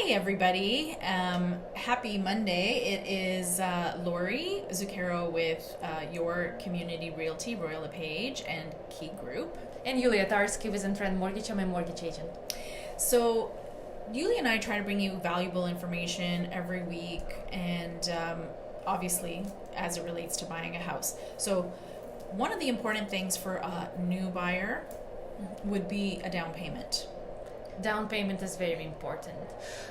Hi, everybody. Happy Monday. It is Lori Zucchero with Your Community Realty, Royal LePage, and Key Group. And Yulia Tarski with Trend Mortgage. I'm a mortgage agent. So, Yulia and I try to bring you valuable information every week, and obviously, as it relates to buying a house. So, one of the important things for a new buyer would be a down payment. Down payment is very important.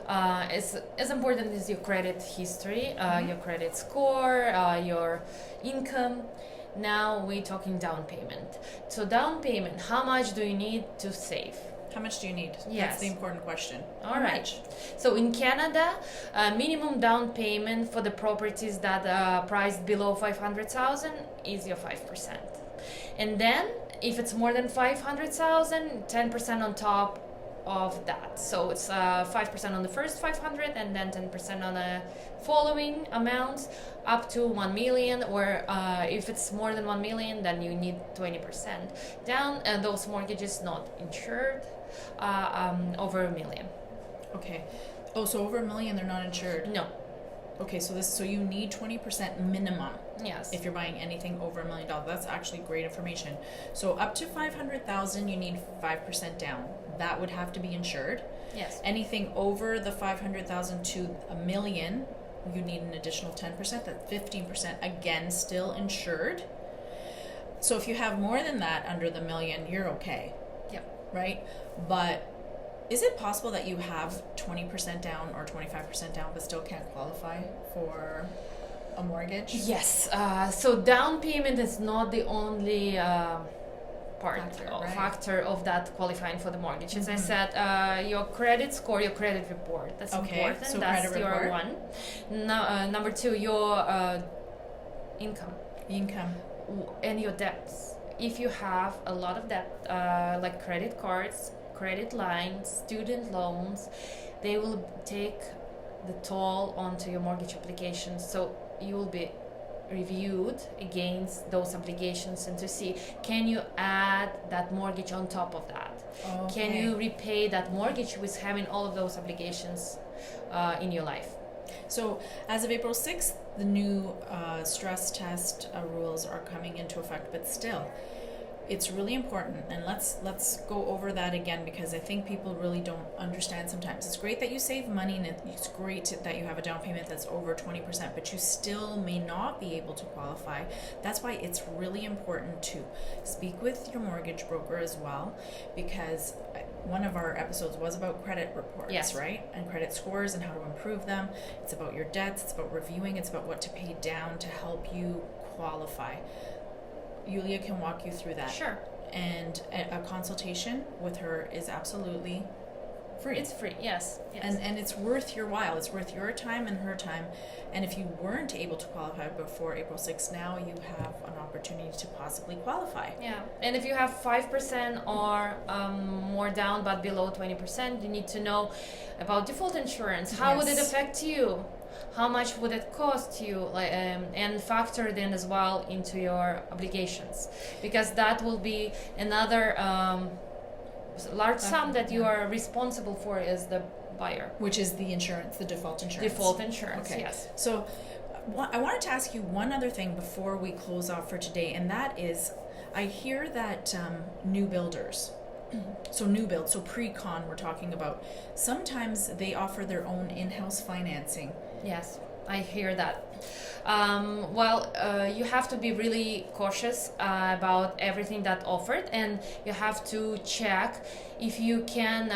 As important as your credit history, your credit score, your income. Now we're talking down payment. So down payment, how much do you need to save? How much do you need? Yes. That's the important question. All right. So in Canada, minimum down payment for the properties that are priced below 500,000 is your 5%. And then if it's more than 500,000, 10% on top of that. So it's 5% on the first 500 and then 10% on the following amounts up to 1 million, or if it's more than 1 million, then you need 20% down, and those mortgages not insured over $1 million. Okay. Oh, so over $1 million, they're not insured? No. Okay, so you need 20% minimum. Yes. If you're buying anything over $1 million. That's actually great information. So up to 500,000, you need 5% down. That would have to be insured. Yes. Anything over the 500,000 to $1 million, you need an additional 10%. That's 15%. Again, still insured. So if you have more than that under the $1 million, you're okay. Yep. Right? But is it possible that you have 20% down or 25% down but still can't qualify for a mortgage? Yes. So down payment is not the only factor of that qualifying for the mortgage. As I said, your credit score, your credit report. That's important. So that's credit your report. one. Number two, your income and your debts. If you have a lot of debt, like credit cards, credit lines, student loans, they will take the toll onto your mortgage application. So you will be reviewed against those obligations and to see, can you add that mortgage on top of that? Okay. Can you repay that mortgage with having all of those obligations in your life? So as of April 6th, the new stress test rules are coming into effect, but still, it's really important, and let's go over that again, because I think people really don't understand sometimes. It's great that you save money, and it's great that you have a down payment that's over 20%, but you still may not be able to qualify. That's why it's really important to speak with your mortgage broker as well, because one of our episodes was about credit reports, yes, right? And credit scores and how to improve them. It's about your debts, it's about reviewing, it's about what to pay down to help you qualify. Yulia can walk you through that. Sure. And a consultation with her is absolutely free. It's free, yes. And it's worth your while. It's worth your time and her time. And if you weren't able to qualify before April 6th, now you have an opportunity to possibly qualify. Yeah, and if you have 5% or more down but below 20%, you need to know about default insurance. How would it affect you? How much would it cost you, and factor it in as well into your obligations, because that will be another large sum that you are responsible for as the buyer. Which is the insurance, the default insurance. Default insurance, okay. Yes. So I wanted to ask you one other thing before we close off for today, and that is, I hear that new builders, so new build, so pre-con we're talking about, sometimes they offer their own in-house financing. Yes, I hear that. You have to be really cautious about everything that offered, and you have to check if you can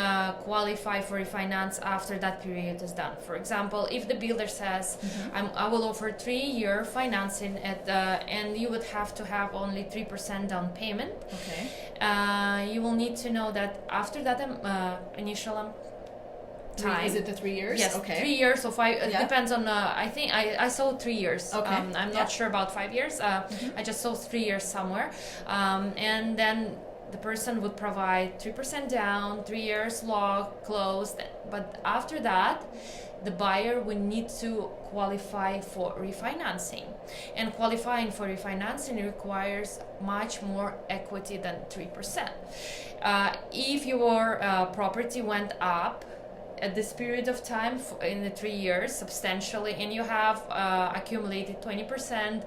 qualify for refinance after that period is done. For example, if the builder says, I will offer 3-year financing and you would have to have only 3% down payment. Okay. You will need to know that after that initial time. Is it the 3 years? Yes, okay. 3 years or 5. It depends on. I think I saw 3 years. Okay. I'm not sure about 5 years. I just saw 3 years somewhere, and then the person would provide 3% down, 3 years lock closed. But after that, the buyer will need to qualify for refinancing, and qualifying for refinancing requires much more equity than 3%. If your property went up at this period of time in the 3 years substantially, and you have accumulated 20%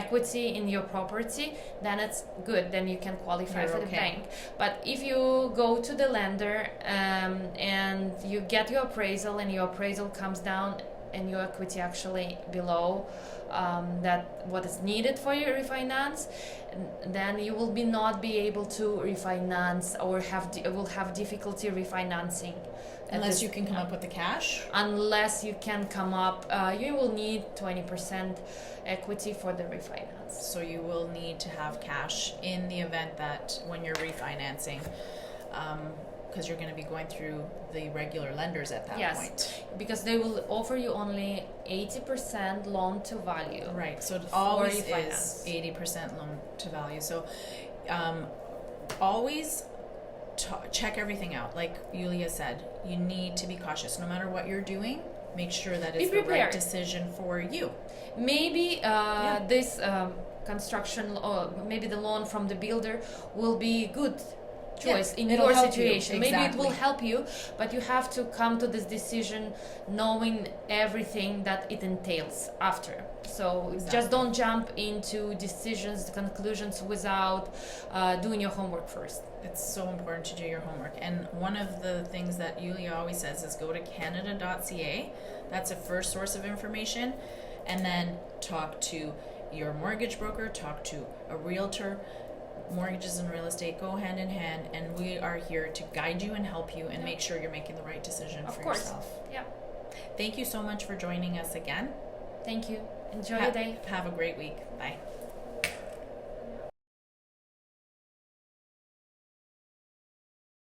equity in your property, then it's good. Then you can qualify You're for the okay. bank. But if you go to the lender and you get your appraisal and your appraisal comes down and your equity actually below that what is needed for your refinance, then you will not be able to refinance or will have difficulty refinancing. Unless you can come up with the cash. Unless you can come up, you will need 20% equity for the refinance. So you will need to have cash in the event that when you're refinancing, because you're going to be going through the regular lenders at that Yes. point. Because they will offer you only 80% loan to value. Right. So it always is refinance. 80% loan to value. So always check everything out. Like Yulia said, you need to be cautious. No matter what you're doing, make sure that it's Be the right prepared. decision for you. Maybe this construction, maybe the loan from the builder will be good choice in it'll your help you. situation. Maybe it will Exactly. help you, but you have to come to this decision knowing everything that it entails after. So Exactly. just don't jump into decisions, conclusions without doing your homework first. It's so important to do your homework. And one of the things that Yulia always says is go to canada.ca. That's a first source of information. And then talk to your mortgage broker, talk to a realtor. Mortgages and real estate go hand in hand, and we are here to guide you and help you and make sure you're making the right decision Of for course. yourself. Yeah. Thank you so much for joining us again. Thank you. Enjoy your day. Have a great week. Bye.